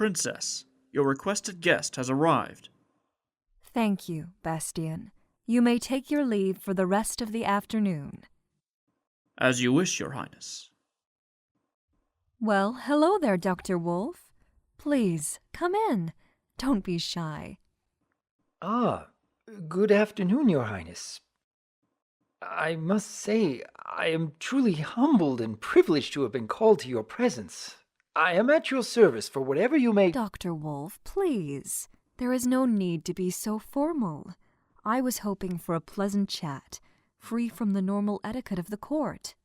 Princess, your requested guest has arrived. Thank you, Bastian. You may take your leave for the rest of the afternoon. As you wish, Your Highness. Well, hello there, Dr. Wolf. Please, come in. Don't be shy. Ah, good afternoon, Your Highness. I must say, I am truly humbled and privileged to have been called to your presence. I am at your service for whatever you may— Dr. Wolf, please. There is no need to be so formal. I was hoping for a pleasant chat, free from the normal etiquette of the court.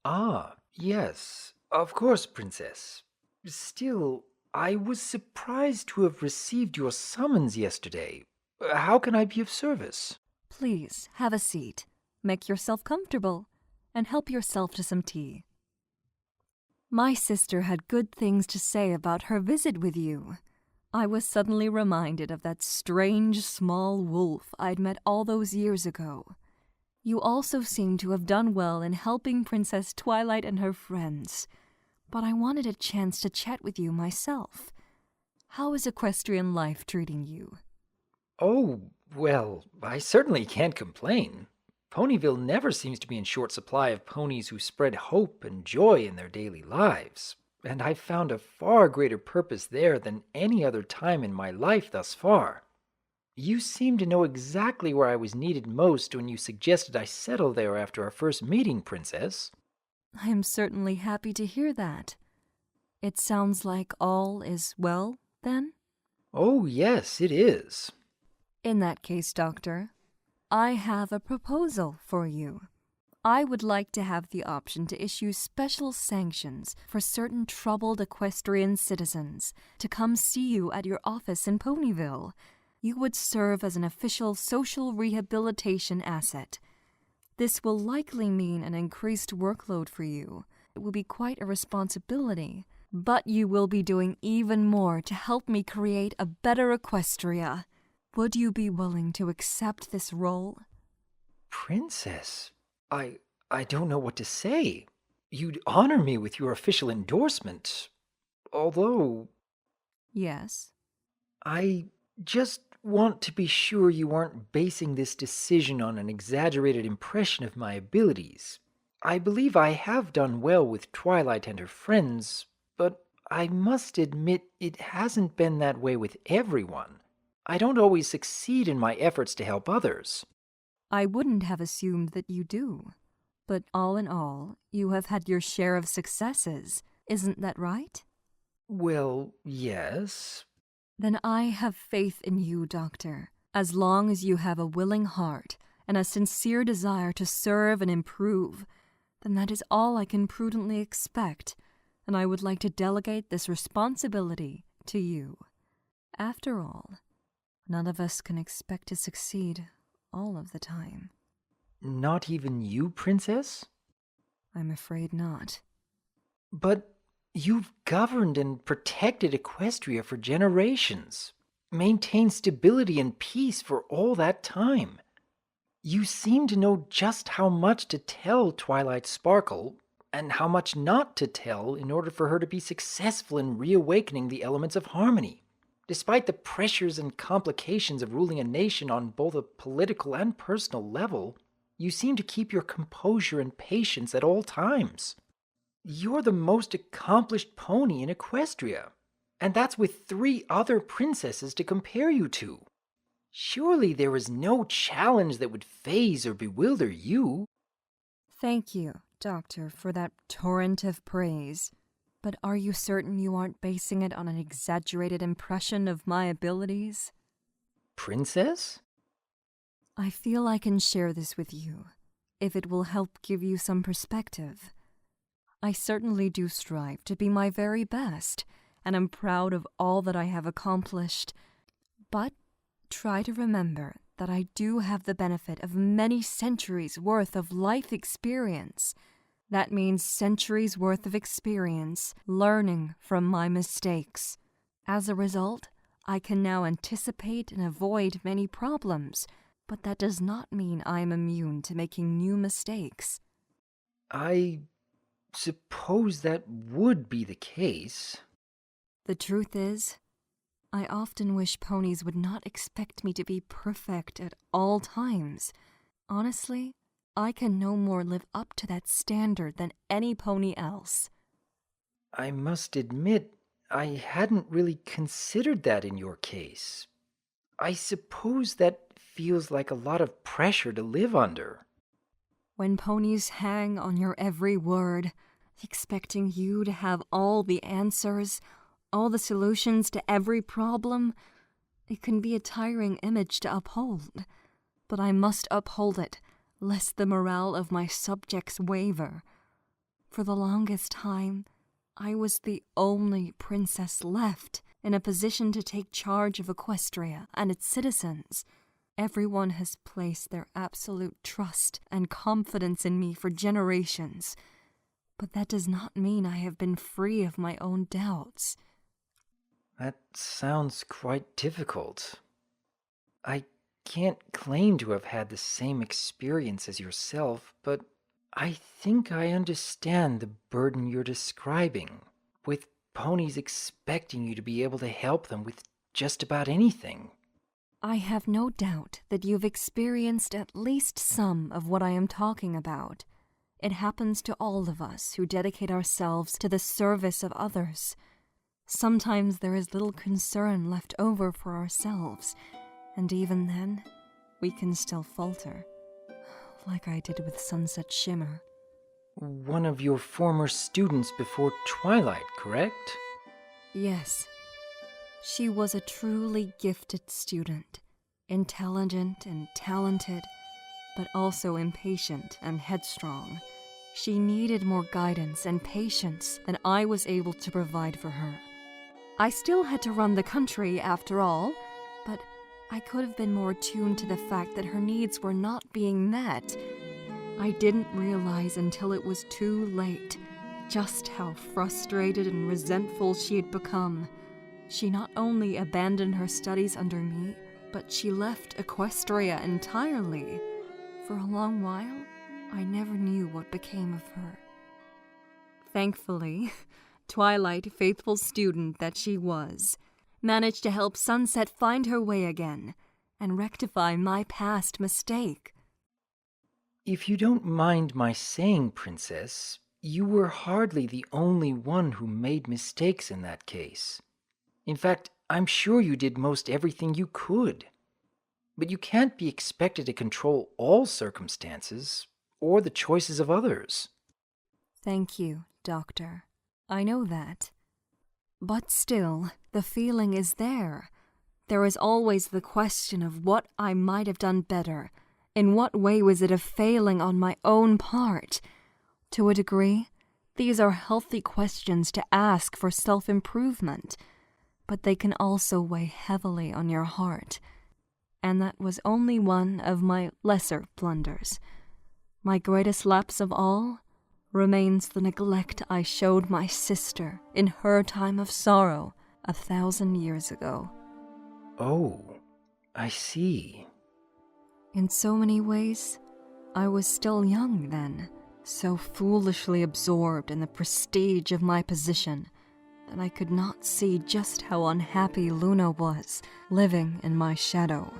Ah, yes, of course, Princess. Still, I was surprised to have received your summons yesterday. How can I be of service? Please, have a seat. Make yourself comfortable, and help yourself to some tea. My sister had good things to say about her visit with you. I was suddenly reminded of that strange small wolf I'd met all those years ago. You also seem to have done well in helping Princess Twilight and her friends, but I wanted a chance to chat with you myself. How is equestrian life treating you? Oh, well, I certainly can't complain. Ponyville never seems to be in short supply of ponies who spread hope and joy in their daily lives, and I've found a far greater purpose there than any other time in my life thus far. You seem to know exactly where I was needed most when you suggested I settle there after our first meeting, Princess. I am certainly happy to hear that. It sounds like all is well, then? Oh, yes, it is. In that case, Doctor, I have a proposal for you. I would like to have the option to issue special sanctions for certain troubled equestrian citizens to come see you at your office in Ponyville. You would serve as an official social rehabilitation asset. This will likely mean an increased workload for you. It will be quite a responsibility, but you will be doing even more to help me create a better Equestria. Would you be willing to accept this role? Princess, I don't know what to say. You'd honor me with your official endorsement. Although, Yes. I just want to be sure you aren't basing this decision on an exaggerated impression of my abilities. I believe I have done well with Twilight and her friends, but I must admit it hasn't been that way with everyone. I don't always succeed in my efforts to help others. I wouldn't have assumed that you do. But all in all, you have had your share of successes. Isn't that right? Well, yes. Then I have faith in you, Doctor. As long as you have a willing heart and a sincere desire to serve and improve, then that is all I can prudently expect, and I would like to delegate this responsibility to you. After all, none of us can expect to succeed all of the time. Not even you, Princess? I'm afraid not. But you've governed and protected Equestria for generations, maintained stability and peace for all that time. You seem to know just how much to tell Twilight Sparkle, and how much not to tell in order for her to be successful in reawakening the elements of harmony. Despite the pressures and complications of ruling a nation on both a political and personal level, you seem to keep your composure and patience at all times. You're the most accomplished pony in Equestria, and that's with 3 other princesses to compare you to. Surely there is no challenge that would faze or bewilder you. Thank you, Doctor, for that torrent of praise. But are you certain you aren't basing it on an exaggerated impression of my abilities? Princess? I feel I can share this with you, if it will help give you some perspective. I certainly do strive to be my very best, and am proud of all that I have accomplished. But try to remember that I do have the benefit of many centuries' worth of life experience. That means centuries' worth of experience learning from my mistakes. As a result, I can now anticipate and avoid many problems, but that does not mean I am immune to making new mistakes. I suppose that would be the case. The truth is, I often wish ponies would not expect me to be perfect at all times. Honestly, I can no more live up to that standard than any pony else. I must admit, I hadn't really considered that in your case. I suppose that feels like a lot of pressure to live under. When ponies hang on your every word, expecting you to have all the answers, all the solutions to every problem, it can be a tiring image to uphold. But I must uphold it, lest the morale of my subjects waver. For the longest time, I was the only princess left in a position to take charge of Equestria and its citizens. Everyone has placed their absolute trust and confidence in me for generations, but that does not mean I have been free of my own doubts. That sounds quite difficult. I can't claim to have had the same experience as yourself, but I think I understand the burden you're describing, with ponies expecting you to be able to help them with just about anything. I have no doubt that you've experienced at least some of what I am talking about. It happens to all of us who dedicate ourselves to the service of others. Sometimes there is little concern left over for ourselves, and even then, we can still falter, like I did with Sunset Shimmer. One of your former students before Twilight, correct? Yes. She was a truly gifted student, intelligent and talented, but also impatient and headstrong. She needed more guidance and patience than I was able to provide for her. I still had to run the country after all, but I could have been more attuned to the fact that her needs were not being met. I didn't realize until it was too late just how frustrated and resentful she had become. She not only abandoned her studies under me, but she left Equestria entirely. For a long while, I never knew what became of her. Thankfully, Twilight, faithful student that she was, managed to help Sunset find her way again and rectify my past mistake. If you don't mind my saying, Princess, you were hardly the only one who made mistakes in that case. In fact, I'm sure you did most everything you could. But you can't be expected to control all circumstances or the choices of others. Thank you, Doctor. I know that. But still, the feeling is there. There is always the question of what I might have done better. In what way was it a failing on my own part? To a degree, these are healthy questions to ask for self-improvement, but they can also weigh heavily on your heart. And that was only one of my lesser blunders. My greatest lapse of all remains the neglect I showed my sister in her time of sorrow 1,000 years ago. Oh, I see. In so many ways, I was still young then, so foolishly absorbed in the prestige of my position that I could not see just how unhappy Luna was, living in my shadow.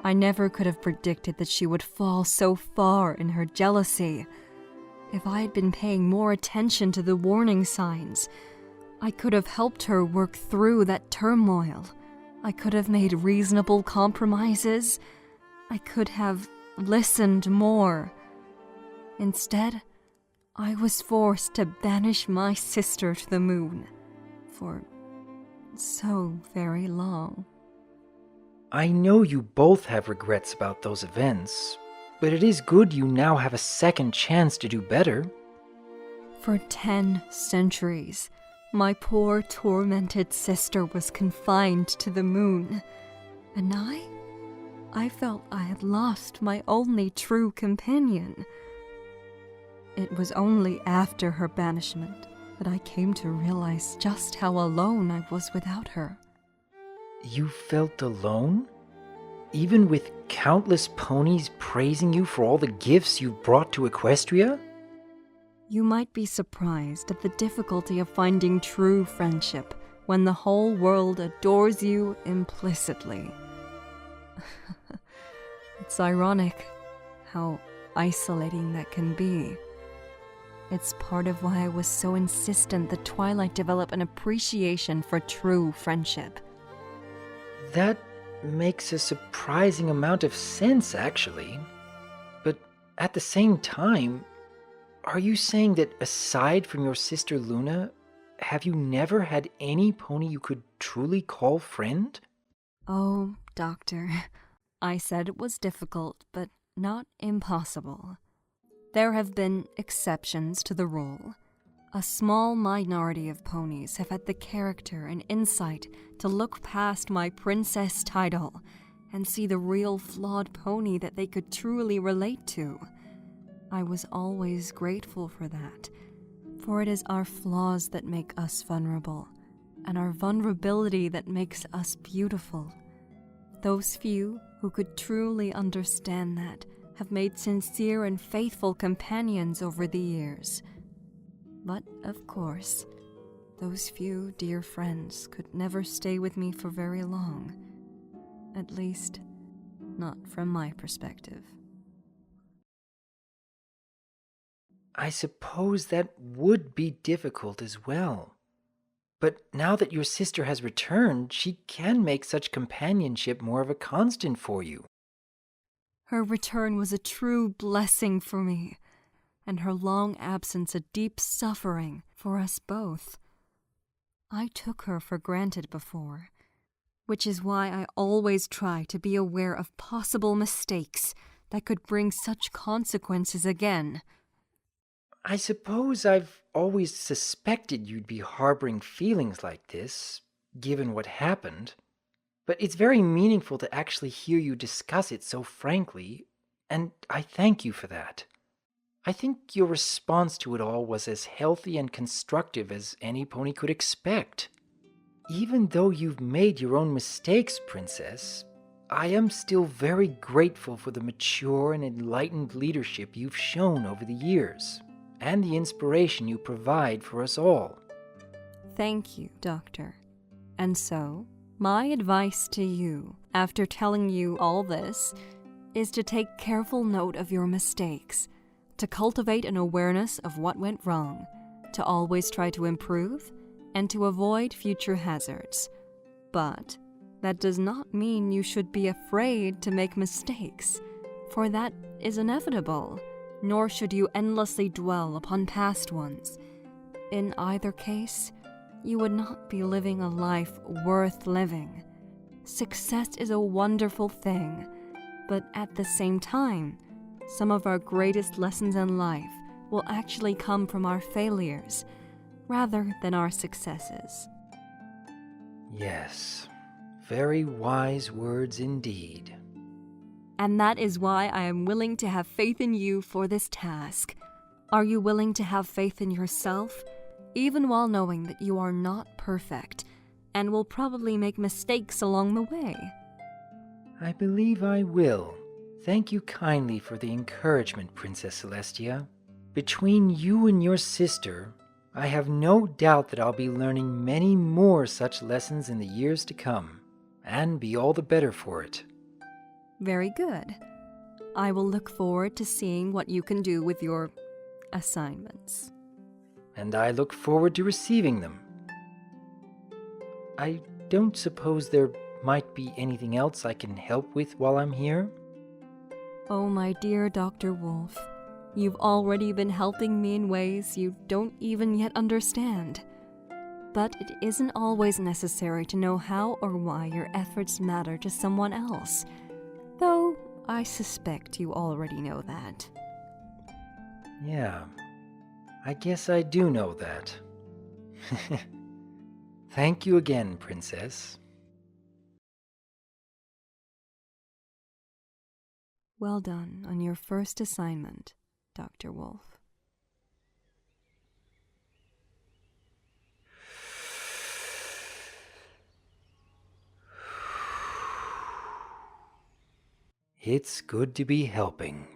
I never could have predicted that she would fall so far in her jealousy. If I had been paying more attention to the warning signs, I could have helped her work through that turmoil. I could have made reasonable compromises. I could have listened more. Instead, I was forced to banish my sister to the moon for so very long. I know you both have regrets about those events, but it is good you now have a second chance to do better. For 10 centuries, my poor tormented sister was confined to the moon, and I felt I had lost my only true companion. It was only after her banishment that I came to realize just how alone I was without her. You felt alone? Even with countless ponies praising you for all the gifts you've brought to Equestria? You might be surprised at the difficulty of finding true friendship when the whole world adores you implicitly. It's ironic how isolating that can be. It's part of why I was so insistent that Twilight develop an appreciation for true friendship. That makes a surprising amount of sense, actually. But at the same time, are you saying that aside from your sister Luna, have you never had any pony you could truly call friend? Oh, Doctor, I said it was difficult, but not impossible. There have been exceptions to the rule. A small minority of ponies have had the character and insight to look past my princess title and see the real flawed pony that they could truly relate to. I was always grateful for that, for it is our flaws that make us vulnerable, and our vulnerability that makes us beautiful. Those few who could truly understand that have made sincere and faithful companions over the years. But, of course, those few dear friends could never stay with me for very long. At least, not from my perspective. I suppose that would be difficult as well. But now that your sister has returned, she can make such companionship more of a constant for you. Her return was a true blessing for me, and her long absence a deep suffering for us both. I took her for granted before, which is why I always try to be aware of possible mistakes that could bring such consequences again. I suppose I've always suspected you'd be harboring feelings like this, given what happened. But it's very meaningful to actually hear you discuss it so frankly, and I thank you for that. I think your response to it all was as healthy and constructive as any pony could expect. Even though you've made your own mistakes, Princess, I am still very grateful for the mature and enlightened leadership you've shown over the years, and the inspiration you provide for us all. Thank you, Doctor. And so, my advice to you, after telling you all this, is to take careful note of your mistakes, to cultivate an awareness of what went wrong, to always try to improve, and to avoid future hazards. But that does not mean you should be afraid to make mistakes, for that is inevitable, nor should you endlessly dwell upon past ones. In either case, you would not be living a life worth living. Success is a wonderful thing, but at the same time, some of our greatest lessons in life will actually come from our failures, rather than our successes. Yes, very wise words indeed. And that is why I am willing to have faith in you for this task. Are you willing to have faith in yourself, even while knowing that you are not perfect, and will probably make mistakes along the way? I believe I will. Thank you kindly for the encouragement, Princess Celestia. Between you and your sister, I have no doubt that I'll be learning many more such lessons in the years to come, and be all the better for it. Very good. I will look forward to seeing what you can do with your assignments. And I look forward to receiving them. I don't suppose there might be anything else I can help with while I'm here? Oh, my dear Dr. Wolf, you've already been helping me in ways you don't even yet understand. But it isn't always necessary to know how or why your efforts matter to someone else, though I suspect you already know that. Yeah, I guess I do know that. Thank you again, Princess. Well done on your first assignment, Dr. Wolf. It's good to be helping.